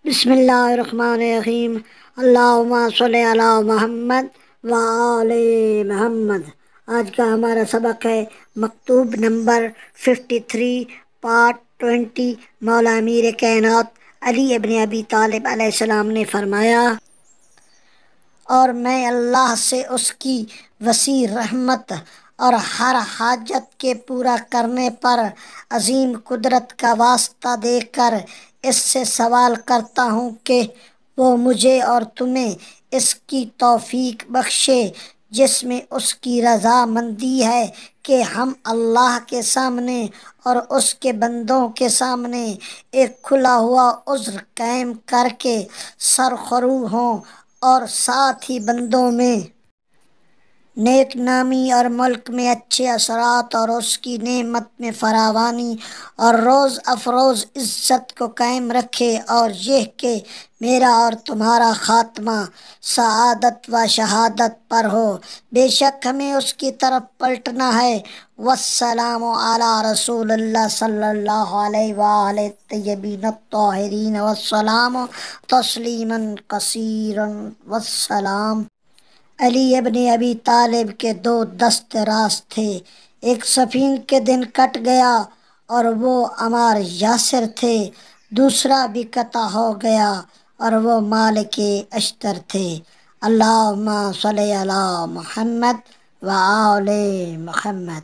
بسم اللہ الرحمن الرحیم۔ اللہم صلی علی محمد وآل محمد۔ آج کا ہمارا سبق ہے مکتوب نمبر 53 پارٹ 20۔ مولا امیر کائنات علی ابن ابی طالب علیہ السلام نے فرمایا، اور میں اللہ سے اس کی وسیع رحمت اور ہر حاجت کے پورا کرنے پر عظیم قدرت کا واسطہ دے کر اس سے سوال کرتا ہوں کہ وہ مجھے اور تمہیں اس کی توفیق بخشے جس میں اس کی رضا مندی ہے کہ ہم اللہ کے سامنے اور اس کے بندوں کے سامنے ایک کھلا ہوا عذر قائم کر کے سرخرو ہوں، اور ساتھ ہی بندوں میں نیک نامی اور ملک میں اچھے اثرات اور اس کی نعمت میں فراوانی اور روز افروز عزت کو قائم رکھے، اور یہ کہ میرا اور تمہارا خاتمہ سعادت و شہادت پر ہو۔ بے شک ہمیں اس کی طرف پلٹنا ہے۔ والسلام علی رسول اللہ صلی اللہ علیہ وآلہ الطیبین الطاہرین والسلام تسلیما کثیرا۔ والسلام۔ علی ابن ابی طالب کے دو دست راست تھے، ایک صفین کے دن کٹ گیا اور وہ عمار یاسر تھے، دوسرا بھی قطع ہو گیا اور وہ مالک اشتر تھے۔ اللہم صلی علی محمد وآل محمد۔